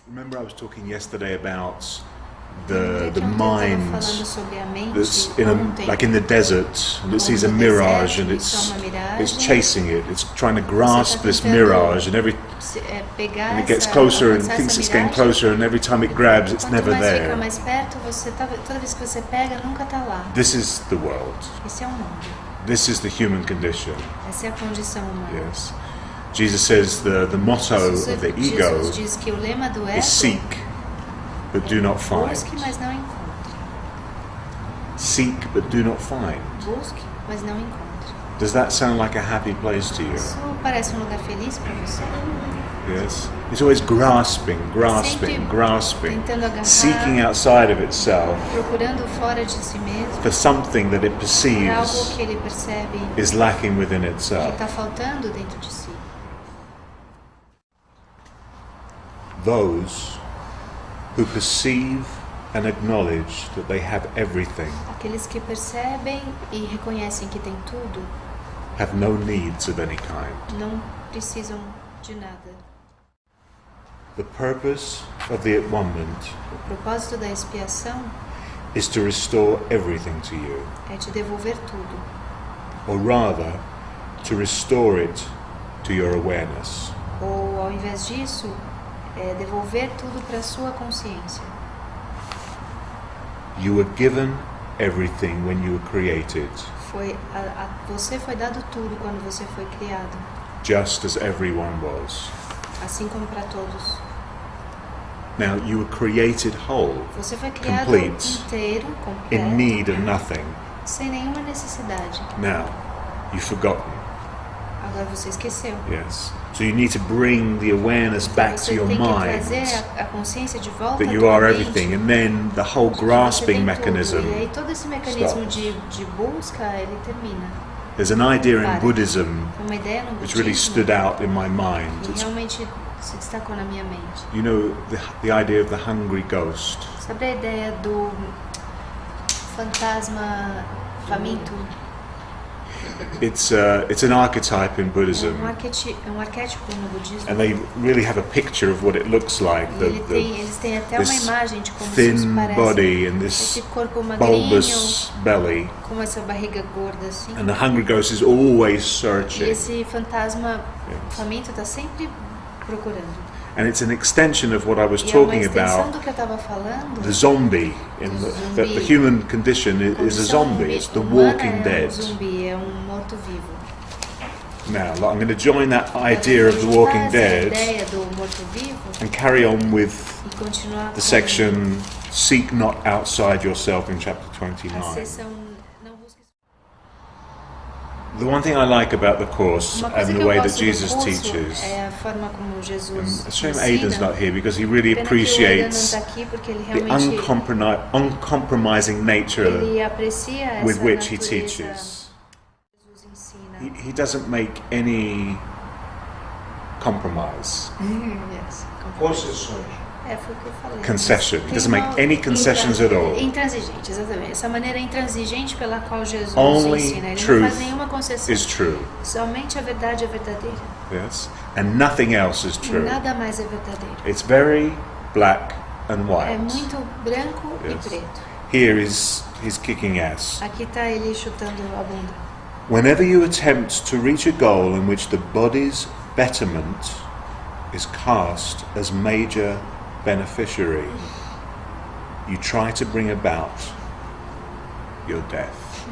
Remember I was talking yesterday about Lembra the que ontem eu estava mind falando sobre a mente that's ontem, like in the desert, and it como sees a no mirage, deserto, and isso é uma it's miragem. chasing it. It's trying to Você grasp está this tentando mirage, and pegar it gets essa, closer and alcançar thinks essa it's getting miragem. closer, and every time it grabs, it's Quanto never mais fica there. mais perto, toda vez que você pega, nunca está lá. This is the world. Esse é o mundo. This is the human condition. Essa é a condição humana. Yes. Jesus says the motto of the ego Jesus diz que o lema do ego is seek, but do not find. busque, mas não encontre. Seek, but do not find. Busque, mas não encontre. Does that sound like a happy place to you? Isso parece um lugar feliz para você? Yes. It's always grasping, Sempre grasping, tentando agarrar, seeking outside of itself procurando fora de si mesmo, for something that it por algo perceives que ele percebe is lacking within que itself. está faltando dentro de si. Those who perceive and acknowledge that they have everything Aqueles que percebem e reconhecem que tem tudo, have no needs of any kind. não precisam de nada. The purpose of the atonement O propósito da expiação is to restore everything to you, é te devolver tudo, or rather, to restore it to your awareness. ou ao invés disso, é devolver tudo para a sua consciência. You were given everything when you were created, Você foi dado tudo quando você foi criado, just as everyone was. assim como para todos. Now, you were created whole, Você foi criado complete, inteiro, in completo, need of nothing. sem nenhuma necessidade. Now, you've forgotten. Agora você esqueceu. Yes. So you need to bring the awareness back to Você your tem que mind trazer a consciência de volta that à you tua are mente, everything, and then the whole de que você grasping tem mechanism. tudo. E aí todo esse mecanismo stops. de busca, ele termina. There's an idea in Para. Buddhism Uma ideia no which really budismo stood out in my mind. que It's, realmente se destacou na minha mente. you know, the idea of the hungry ghost. Sobre a ideia do fantasma faminto. It's an archetype in Buddhism, É um arquétipo no budismo. and they really have a picture of what it looks like. E eles têm até uma this imagem de como isso thin parece. body and this Esse corpo magrinho, bulbous belly, com essa barriga gorda assim. and the hungry ghost is always E searching. esse fantasma Yes. faminto está sempre procurando. And it's an extension of what I was E é uma talking extensão about. do que eu estava falando. The zombie, that the human condition is a Condição zombie. It's the humana walking é dead. zumbi, é morto-vivo. Now, I'm going to join that idea of the Juntar walking essa dead ideia do morto-vivo and carry on with e continuar the com section "Seek not outside yourself" in chapter a 29. sessão Não Busque. The one thing I like about the course Uma coisa and que the eu way that gosto do Jesus curso teaches, é a forma como Jesus and it's a shame Aidan's ensina. not here because he really Pena que o Aidan não appreciates está aqui porque ele the realmente uncompromising nature ele aprecia essa with which he natureza teaches. que Jesus ensina. He doesn't make any compromise, Yes. Concessões. Foi o que eu falei. concession. He Tem doesn't make uma any concessions at all. Intransigente, exatamente. Essa maneira intransigente pela qual Jesus Only ensina. Ele não truth faz nenhuma concessão. is true. Somente a verdade é verdadeira. Yes, and nothing else is E true. nada mais é verdadeiro. It's very black and É white. muito branco Yes. e preto. Here is he's kicking ass. Aqui está ele chutando a bunda. Whenever you attempt to reach a goal in which the body's betterment is cast as major beneficiary, you try to bring about your death.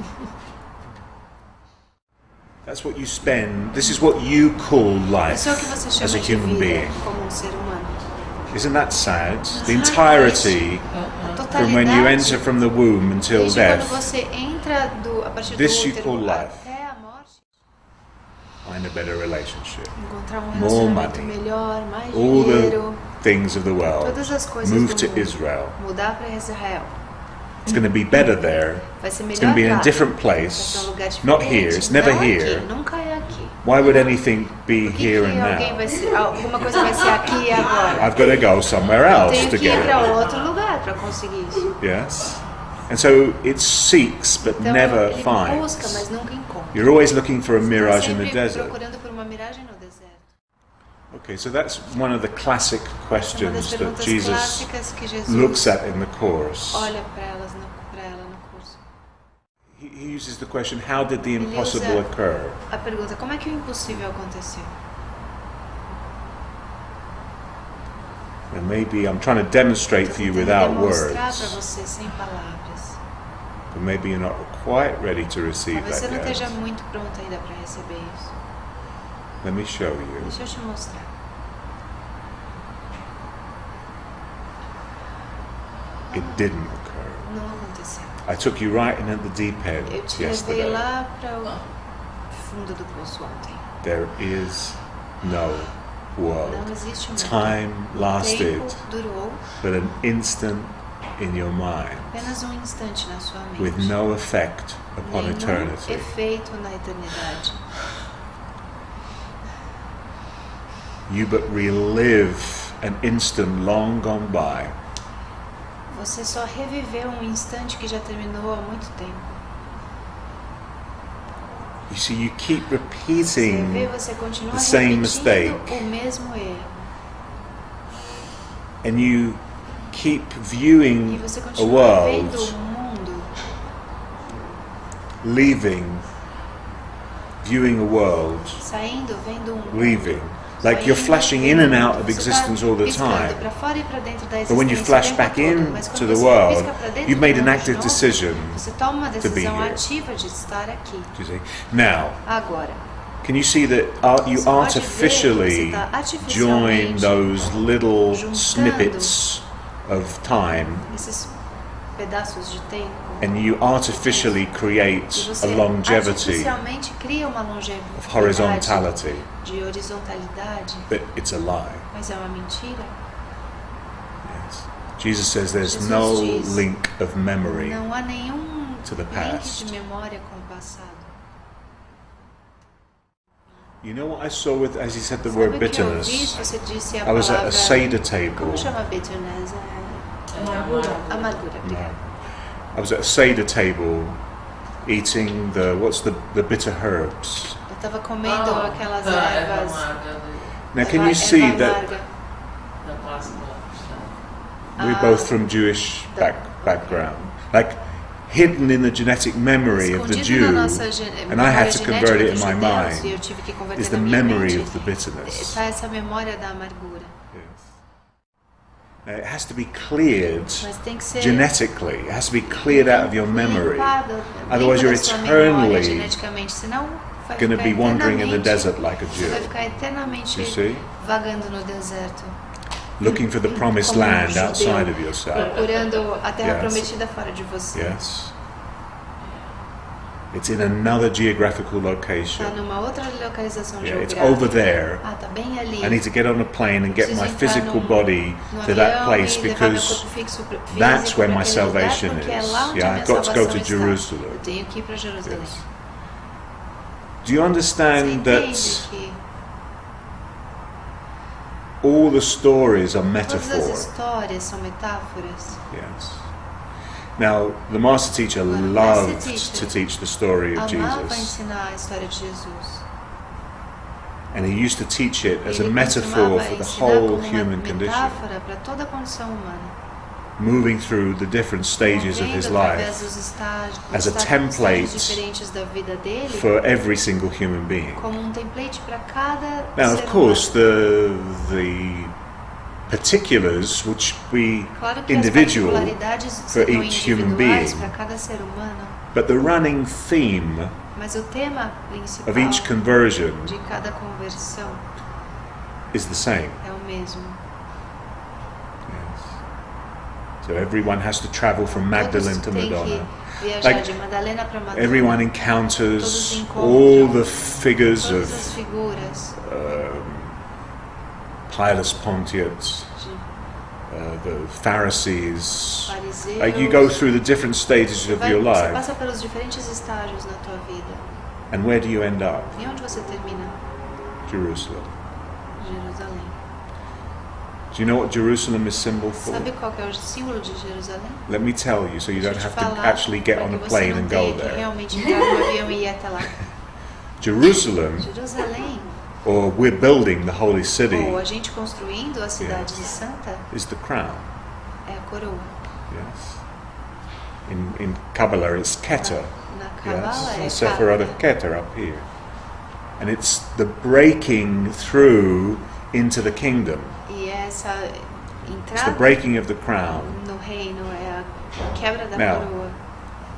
That's what you spend. This is what you call life Isso é o que você as a chama de human vida being. como um ser humano. Isn't that sad? The entirety A from when you totalidade, enter from the womb until desde quando death, você entra a partir do This you útero call life. até a morte, find a better relationship. encontrar um More relacionamento money. melhor, mais All dinheiro, the things of the world. todas as coisas Move do to mundo. Israel. Mudar para Israel. It's going to be better there. Vai ser It's melhor going to be in a lá. different Vai ser um place. lugar diferente. Not here. It's never Não here. Aqui, nunca é aqui. Why would anything be Por que here que and alguém now? vai ser, alguma coisa vai ser aqui e agora? I've got to go somewhere else Tenho to que ir get para it. outro lugar para conseguir isso. Yes? And so it seeks but Então never ele finds. busca, mas nunca encontra. You're always looking for a Está mirage in the sempre desert. procurando por uma miragem no deserto. Okay, so that's one of the classic Essa é uma das questions that perguntas Jesus clássicas que Jesus looks at in the course. olha para ela no curso. He uses the question, how did the Ele impossible usa occur? a pergunta, como é que o impossível aconteceu? And maybe I'm trying to demonstrate for you without demonstrar para words, você sem palavras. but maybe you're not quite ready to receive Talvez você that não yet. esteja muito pronto ainda para receber isso. Let me show you. Deixa eu te mostrar. It didn't occur. Não aconteceu. I took you right in at the deep end Eu te levei yesterday. lá para o fundo do poço ontem. There is no world. Não existe Time O lasted tempo durou but an instant in your mind, apenas um instante na sua mente. with no effect upon Nenhum eternity. efeito na eternidade. You but relive an instant long gone by, Você só reviveu um instante que já terminou há muito tempo. you see, you keep Você vê, repeating você continua the same repetindo mistake. o mesmo erro. and you keep E viewing você a continua vendo world, o mundo, viewing a world, saindo, vendo um mundo. leaving. Like you're flashing in and out of existence all the time. But when you flash back into the world, you've made an active decision Você toma uma to be decisão here. ativa de estar aqui. Do you see? Now, Agora, can you see that you Você pode ver que artificially você tá join artificialmente those little juntando snippets of time, esses pedaços de tempo, and you artificially e create a você longevity artificialmente cria uma longevidade of horizontality, de horizontalidade, but it's a lie. mas é uma mentira. Yes. Jesus says there's Jesus no diz, link of memory. Não há nenhum to the link past. de memória com o passado. You know what I saw with, as he said the Sabe word o que eu vi? bitterness? Você disse a I was at palavra... a Seder table. Como chama bitterness? Amargura. No. Obrigada. I was at a Seder table eating the bitter herbs. Eu estava comendo aquelas ervas. Now can you see erva that amarga. we're both from Jewish background? Like hidden in the genetic memory of the Escondido Jew, na nossa and I had to memória convert it in genética my dos judeus, e eu mind, tive que converter is the na minha memory mente. of the bitterness. Está essa memória da amargura. Yes. Now, it has to be cleared Mas tem que ser genetically. It has to be cleared out of your memory. limpada Otherwise, you're da sua memória eternally geneticamente, senão vai going to ficar be wandering in the eternamente- desert like a Você vai Jew, ficar eternamente You see? vagando no deserto, looking for the promised como land judeu, outside of yourself. procurando a terra Yes. prometida fora de você. Yes. It's in another geographical location. Está numa outra localização Yeah, it's geográfica. over there. Ah, tá bem ali. I need to get on a plane and get Preciso my entrar physical num- body no to that avião place e levar meu because corpo físico that's where my para aquele lugar, salvation porque é is. lá onde Yeah, a minha I've got to go to salvação está. Jerusalem. Eu tenho que ir para Jerusalém. Yes. Do you Você understand entende that que all the stories are todas as metaphor? histórias são metáforas? Yes. Now, the master teacher Agora, o loved mestre teacher to teach the story of Amava Jesus, ensinar a história de Jesus. and he used to teach it as a Ele metaphor costumava for the ensinar whole como uma human condition, metáfora para toda a condição humana. moving through the different stages of Movendo his através life dos estágios, as a estágios template diferentes da vida dele, for every single human being. como um template para cada Now, ser of course, humano. the particulars which be Claro que as individual, particularidades for serão each human individuais being. para cada ser humano, but the running theme mas o tema principal of each conversion de cada conversão is the same. é o mesmo. Yes. So everyone has to travel from Magdalene Todos to têm Madonna. que viajar Like, de Madalena para Madonna. Everyone encounters Todos encontram all the figures todas of as figuras Pilate, Pontius, de the Pharisees. fariseus. Like you go through the different stages of your Você life, passa pelos diferentes estágios na tua vida. and where do you end up? E onde você termina? Jerusalem. Jerusalém. Do you know what Jerusalem is symbol for? Sabe qual que é o símbolo de Jerusalém? Let me tell you, so you don't Deixa eu have te to falar, actually get para on a que você plane não and tenha go que there. realmente entrar no avião e ir até lá. Jerusalem Jerusalém or we're building the holy city, ou a gente construindo a cidade santa, is the crown. é a coroa. Yes. In Kabbalah it's Keter. Na Kabbalah Yes. é Sephirot of Keter. Keter up here. And it's the breaking through into the kingdom. E essa It's the entrada breaking of the crown. no reino é a quebra da Now, coroa.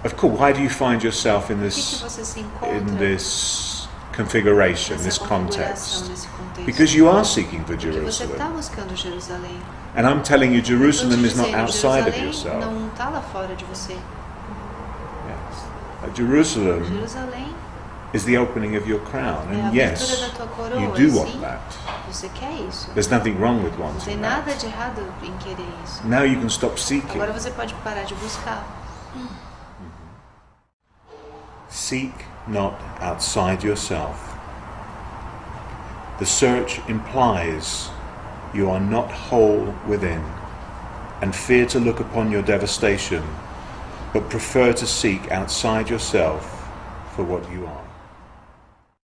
Of course, why do you find yourself in Por que this você se in encontra this configuration, nessa this configuração, context? nesse contexto? Because you are seeking for Porque você está Jerusalem. buscando Jerusalém. And I'm telling you, Eu tô te Jerusalem is not dizendo, outside of Jerusalém yourself. não está lá fora de você. Yes. Jerusalem Jerusalém is the opening of your crown. é a And abertura yes, da tua coroa. you do sim, want that. você quer isso. There's nothing wrong with Não tem wanting nada that. de errado em querer isso. Now you can stop seeking. Agora você pode parar de buscar. Seek not outside yourself. The search implies you are not whole within, and fear to look upon your devastation, but prefer to seek outside yourself for what you are.